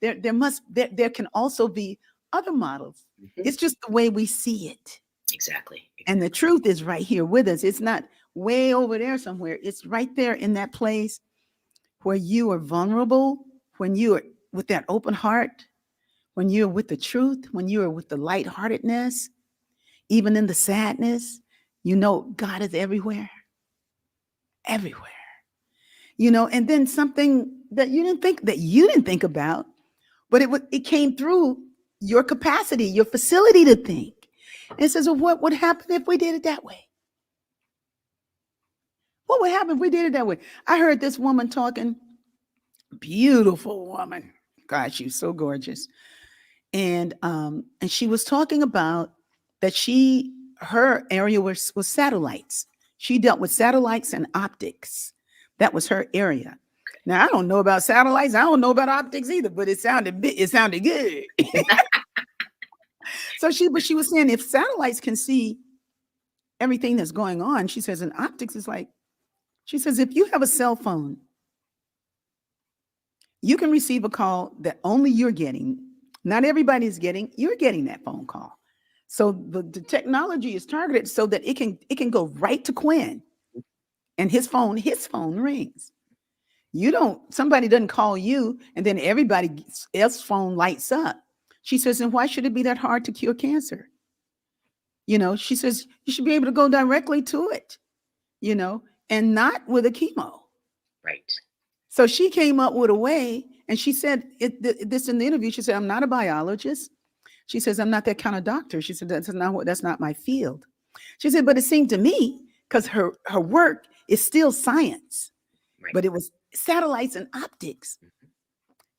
there can also be other models. Mhm. It's just the way we see it. Exactly. And the truth is right here with us. It's not way over there somewhere. It's right there in that place where you are vulnerable, when you are with that open heart, when you're with the truth, when you are with the lightheartedness, even in the sadness, you know, God is everywhere, everywhere. You know, and then something that you didn't think about, but it came through your capacity, your facility to think. And it says, well, what would happen if we did it that way? What would happen if we did it that way? I heard this woman talking, beautiful woman. God, she's so gorgeous. And she was talking about that her area was satellites. She dealt with satellites and optics. That was her area. Now I don't know about satellites. I don't know about optics either, but it sounded good. But she was saying if satellites can see everything that's going on, she says, and optics is like, she says, if you have a cell phone, you can receive a call that only you're getting. Not everybody's getting, you're getting that phone call. So the technology is targeted so that it can go right to Quinn, and his phone rings. Somebody doesn't call you and then everybody else's phone lights up. She says, and why should it be that hard to cure cancer? She says, you should be able to go directly to it, and not with a chemo. Right. So she came up with a way, and she said this in the interview. She said, I'm not a biologist. She says, I'm not that kind of doctor. She said, that's not my field. She said, but it seemed to me, because her work is still science, Right. but it was satellites and optics.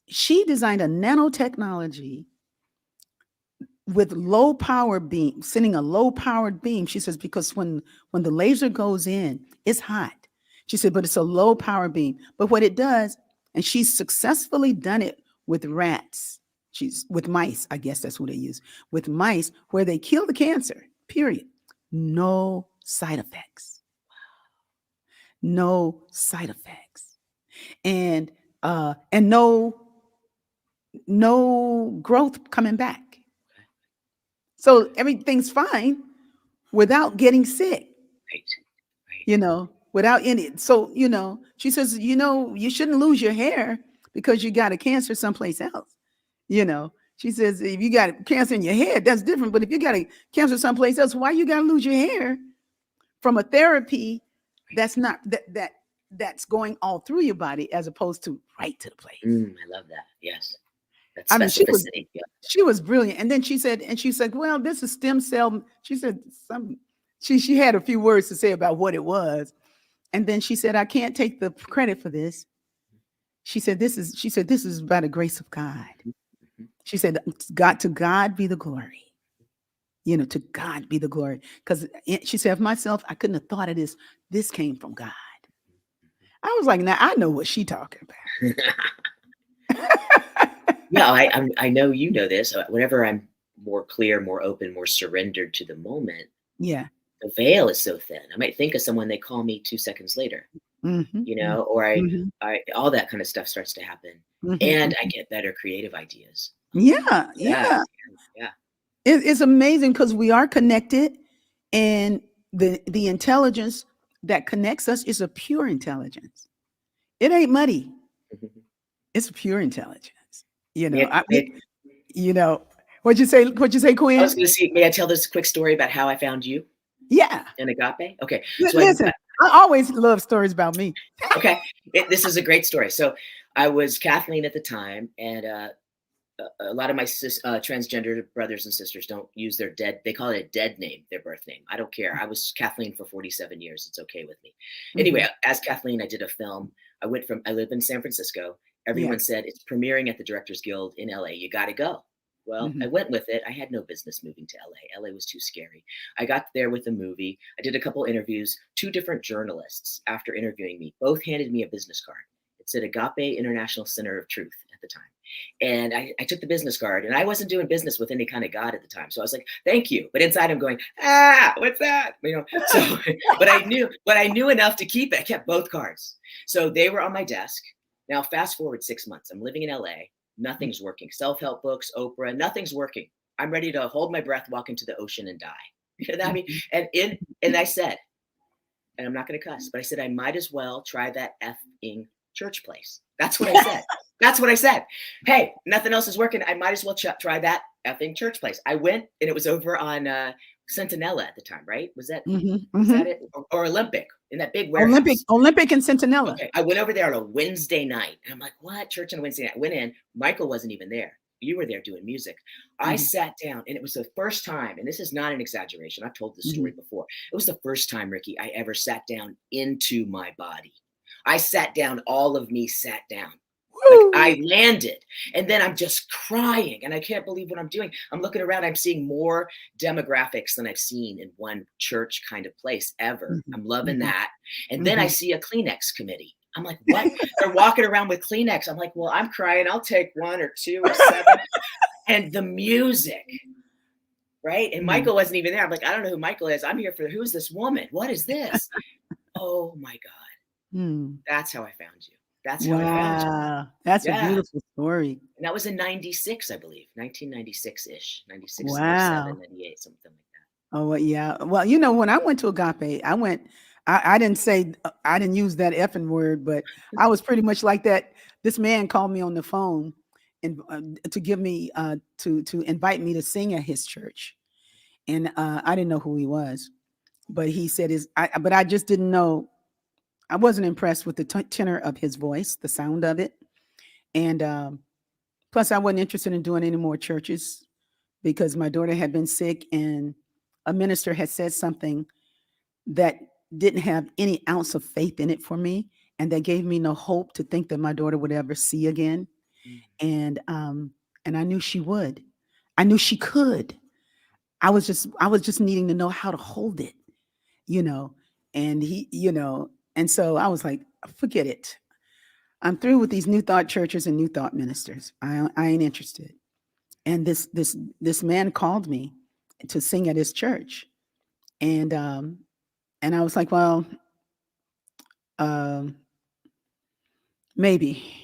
She designed a nanotechnology with low power beam, sending a low powered beam. She says, because when the laser goes in, it's hot. She said, but it's a low power beam. But what it does, and she's successfully done it with rats. She's with mice. I guess that's what they use with mice, where they kill the cancer, period. No side effects. No side effects. And no growth coming back. So everything's fine without getting sick. Right. Without any. So, she says, you shouldn't lose your hair because you got a cancer someplace else. She says, if you got cancer in your head, that's different. But if you got a cancer someplace else, why you got to lose your hair from a therapy that's not that's going all through your body as opposed to right to the place. I love that. Yes. That's I mean, specificity. she was brilliant. And then she said, well, this is stem cell. She said she had a few words to say about what it was. And then she said, I can't take the credit for this. She said, this is by the grace of God. She said, to God be the glory. To God be the glory. Because she said, of myself, I couldn't have thought of this. This came from God. I was like, now I know what she talking about. Yeah, I know you know this. Whenever I'm more clear, more open, more surrendered to the moment, yeah, the veil is so thin. I might think of someone, they call me 2 seconds later, or I all that kind of stuff starts to happen, and I get better creative ideas. Yeah. It's amazing because we are connected, and the intelligence that connects us is a pure intelligence. It ain't muddy. It's a pure intelligence. What'd you say, Quinn? I was going to see, may I tell this quick story about how I found you? Yeah. In Agape? Okay. So listen, I always love stories about me. Okay. This is a great story. So I was Kathleen at the time, and a lot of my transgender brothers and sisters don't use their they call it a dead name, their birth name. I don't care. I was Kathleen for 47 years. It's okay with me. Anyway, as Kathleen, I did a film. I live in San Francisco. Everyone said, it's premiering at the Directors Guild in LA. You got to go. Well, I went with it. I had no business moving to LA. LA was too scary. I got there with the movie. I did a couple interviews. 2 different journalists, after interviewing me, both handed me a business card. It said Agape International Center of Truth at the time. And I took the business card, and I wasn't doing business with any kind of God at the time. So I was like, thank you. But inside I'm going, what's that? So, but I knew enough to keep it. I kept both cards. So they were on my desk. Now, fast forward 6 months. I'm living in LA. Nothing's working. Self-help books, Oprah, nothing's working. I'm ready to hold my breath, walk into the ocean, and die. You know what I mean? And I said, and I'm not going to cuss, but I said, I might as well try that effing church place. That's what I said. That's what I said. Hey, nothing else is working. I might as well try that effing church place. I went, and it was over on Centinela at the time, right? Was that it? Or Olympic, in that big warehouse. Olympic and Centinela. Okay. I went over there on a Wednesday night, and I'm like, what? Church on a Wednesday night? I went in. Michael wasn't even there. You were there doing music. I sat down, and it was the first time, and this is not an exaggeration. I've told this story before. It was the first time, Rickie, I ever sat down into my body. I sat down. All of me sat down. Like I landed, and then I'm just crying, and I can't believe what I'm doing. I'm looking around. I'm seeing more demographics than I've seen in one church kind of place ever. I'm loving that. And then I see a Kleenex committee. I'm like, what? They're walking around with Kleenex. I'm like, well, I'm crying. I'll take 1 or 2 or 7. And the music, right? And Michael wasn't even there. I'm like, I don't know who Michael is. I'm here for, who's this woman? What is this? Oh my God. That's how I found you. That's how I found you. That's a beautiful story. And that was in 96, I believe, 1996-ish, 96, Wow. 97, 98, something like that. Oh, yeah. Well, when I went to Agape, I went I didn't say, I didn't use that effing word, but I was pretty much like that. This man called me on the phone and to give me to invite me to sing at his church, and I didn't know who he was, but he said but I just didn't know. I wasn't impressed with the tenor of his voice, the sound of it, and plus I wasn't interested in doing any more churches because my daughter had been sick, and a minister had said something that didn't have any ounce of faith in it for me, and that gave me no hope to think that my daughter would ever see again. And I knew she would. I knew she could. I was just needing to know how to hold it, you know. And and so I was like, forget it. I'm through with these new thought churches and new thought ministers. I ain't interested. And this man called me to sing at his church, and I was like, well, um, maybe.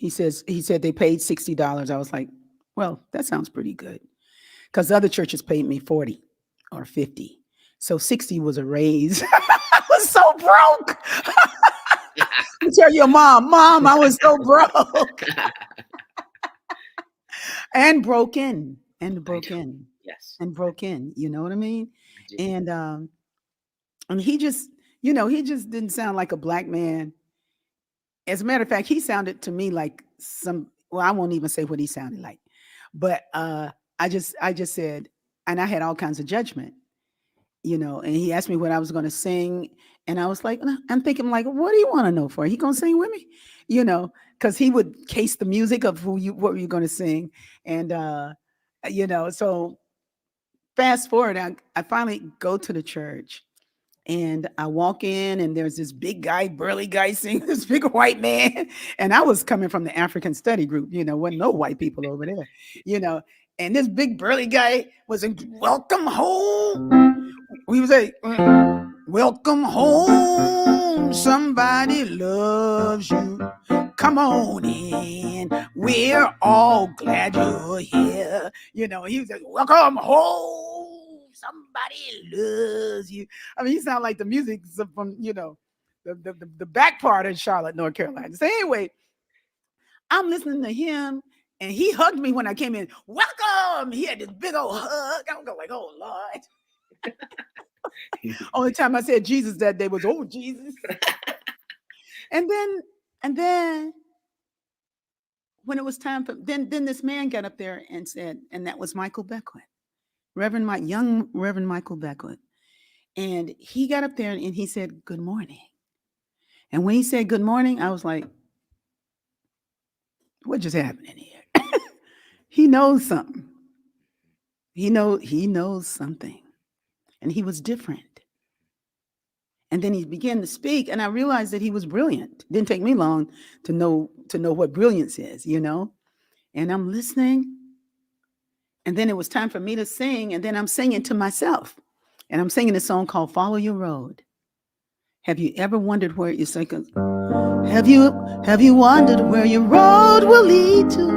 He said they paid $60. I was like, well, that sounds pretty good, because other churches paid me 40 or 50, so 60 was a raise. I was so broke. You tell your mom, I was so broke and broken and broken Yes. and broken. You know what I mean? I do. And he just, he just didn't sound like a black man. As a matter of fact, he sounded to me like well, I won't even say what he sounded like, but I just said, and I had all kinds of judgment, and he asked me what I was going to sing. And I was like, I'm thinking like, what do you want to know for? He going to sing with me, because he would case the music of what were you going to sing. And, so fast forward, I finally go to the church. And I walk in, and there's this big guy, burly guy singing, this big white man. And I was coming from the African study group, wasn't no white people over there. And this big burly guy was in welcome home. We was like, welcome home. Somebody loves you. Come on in. We're all glad you're here. He was like, welcome home. Somebody loves you. I mean, he sounded like the music from, the back part of Charlotte, North Carolina. So anyway, I'm listening to him, and he hugged me when I came in. Welcome. He had this big old hug. I'm going like, oh, Lord. Only time I said Jesus that day was, oh, Jesus. And then when it was time for, then this man got up there and said, and that was Michael Beckwith. Young Reverend Michael Beckwith. And he got up there and he said, good morning. And when he said good morning, I was like, what just happened in here? He knows something. He knows something. And he was different. And then he began to speak, and I realized that he was brilliant. It didn't take me long to know what brilliance is, And I'm listening. And then it was time for me to sing, and then I'm singing to myself. And I'm singing a song called Follow Your Road. Have you ever wondered where you're saying, have you wondered where your road will lead to?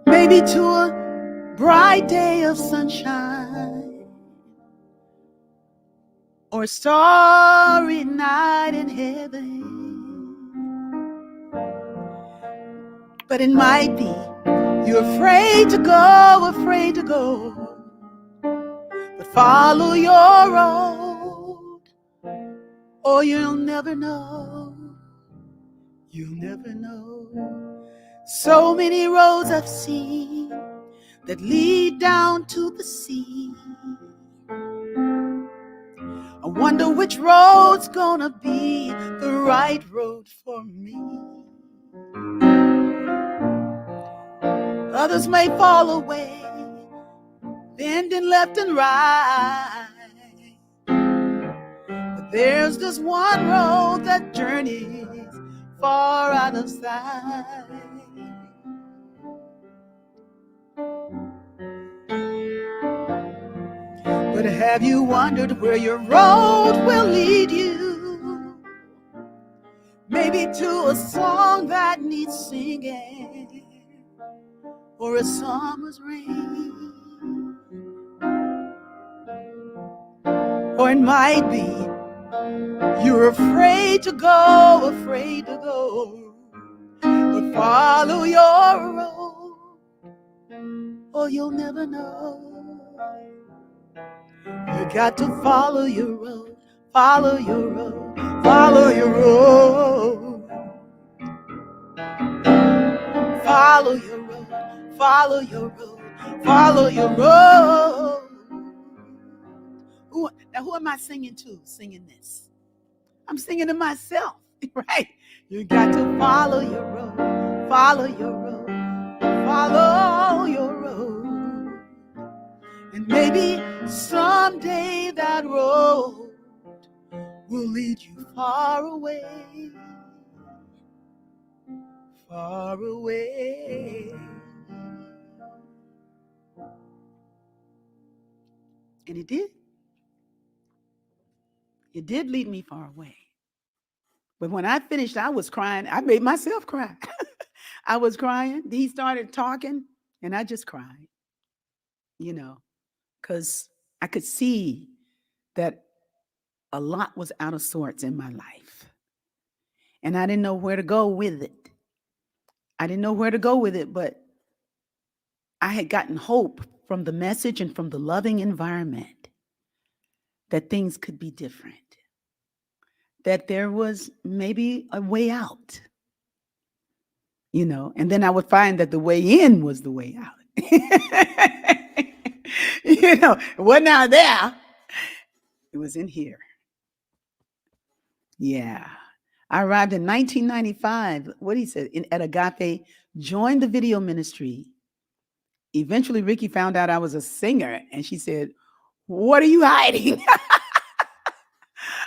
Maybe to a bright day of sunshine, or a starry night in heaven. But it might be you're afraid to go, but follow your road, or you'll never know. So many roads I've seen that lead down to the sea. I wonder which road's gonna be the right road for me. Others may fall away, bending left and right, but there's this one road that journeys far out of sight. But have you wondered where your road will lead you? Maybe to a song that needs singing, or a summer's rain, Or it might be you're afraid to go, but follow your road, or you'll never know. You got to follow your road, follow your road, follow your road. Follow your road, follow your road, follow your road. Now, who am I singing to? Singing this. I'm singing to myself, right? You got to follow your road, follow your road, follow your road. And maybe someday that road will lead you far away, far away. And it did. It did lead me far away. But when I finished, I was crying. I made myself cry. I was crying. He started talking, and I just cried, because I could see that a lot was out of sorts in my life. And I didn't know where to go with it. But I had gotten hope from the message and from the loving environment that things could be different, that there was maybe a way out, and then I would find that the way in was the way out. It wasn't out there. It was in here. Yeah. I arrived in 1995. What he said at Agape, joined the video ministry. Eventually, Rickie found out I was a singer, and she said, "What are you hiding?"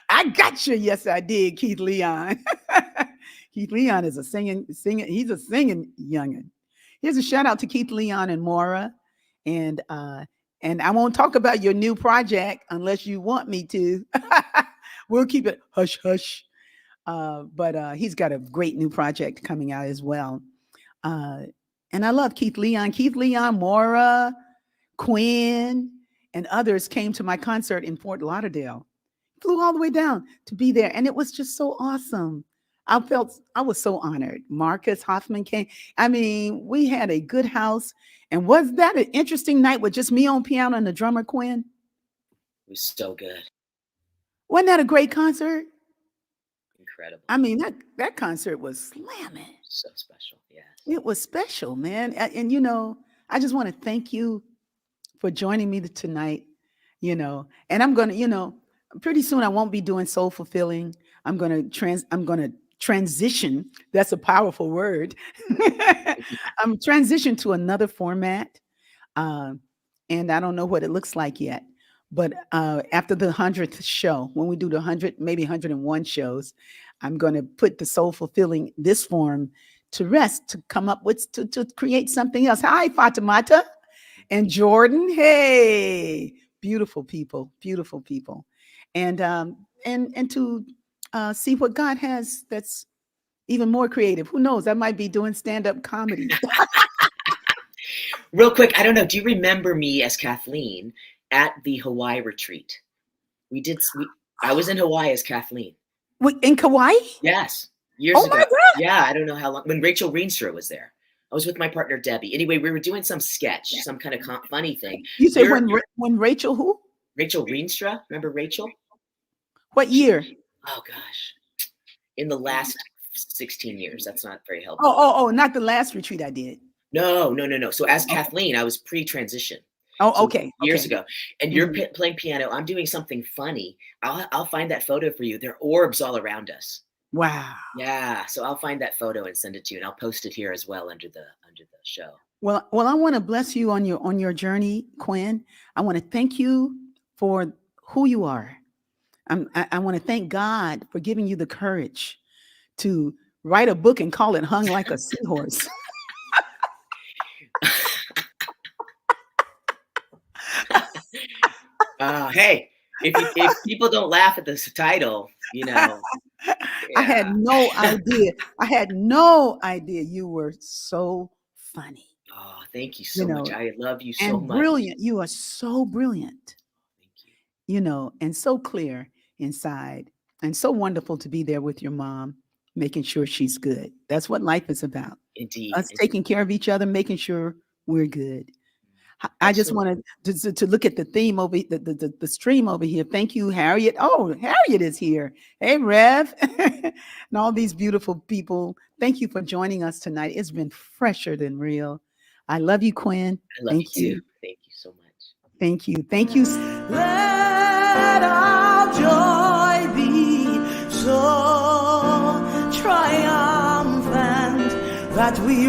I got you. Yes, I did, Keith Leon. Keith Leon is a singing. He's a singing youngin. Here's a shout out to Keith Leon and Maura, and I won't talk about your new project unless you want me to. We'll keep it hush hush. But he's got a great new project coming out as well. And I love Keith Leon, Maura, Quinn, and others came to my concert in Fort Lauderdale. Flew all the way down to be there. And it was just so awesome. I was so honored. Marcus Hoffman came. I mean, we had a good house. And was that an interesting night with just me on piano and the drummer, Quinn? It was so good. Wasn't that a great concert? Incredible. I mean, that concert was slamming. So special, yeah. It was special, man. And, I just want to thank you for joining me tonight, and I'm going to, pretty soon I won't be doing Soul Fulfilling. I'm going to transition. That's a powerful word. I'm transitioning to another format. And I don't know what it looks like yet. But after the 100th show, when we do the 100, maybe 101 shows, I'm going to put the Soul Fulfilling this form to rest, to come up with, to create something else. Hi, Fatimata and Jordan. Hey, beautiful people. And to see what God has that's even more creative. Who knows? I might be doing stand-up comedy. Real quick, I don't know. Do you remember me as Kathleen at the Hawaii retreat? I was in Hawaii as Kathleen. In Kauai? Yes. Years ago. My God. Yeah, I don't know how long. When Rachel Reenstra was there. I was with my partner, Debbie. Anyway, we were doing some sketch, some kind of funny thing. You said when Rachel who? Rachel Reenstra. Remember Rachel? What year? Oh, gosh. In the last 16 years. That's not very helpful. Oh, not the last retreat I did. No. So as Kathleen, I was pre-transition. Oh, okay. Years ago. And you're playing piano. I'm doing something funny. I'll find that photo for you. There are orbs all around us. Wow. Yeah. So I'll find that photo and send it to you. And I'll post it here as well under the show. Well, I want to bless you on your journey, Quinn. I want to thank you for who you are. I want to thank God for giving you the courage to write a book and call it Hung Like a Seahorse. Hey, if people don't laugh at this title, yeah. I had no idea. I had no idea you were so funny. Oh, thank you so much. I love you so much. Brilliant. You are so brilliant. Thank you. and so clear inside, and so wonderful to be there with your mom, making sure she's good. That's what life is about. Indeed. Us taking care of each other, making sure we're good. I just Absolutely. wanted to look at the theme over the stream over here. Thank you, Harriet. Oh, Harriet is here. Hey, Rev, and all these beautiful people. Thank you for joining us tonight. It's been fresher than real. I love you, Quinn. I love Thank you you. too. Thank you so much. Thank you. Thank you. Let our joy be so triumphant that we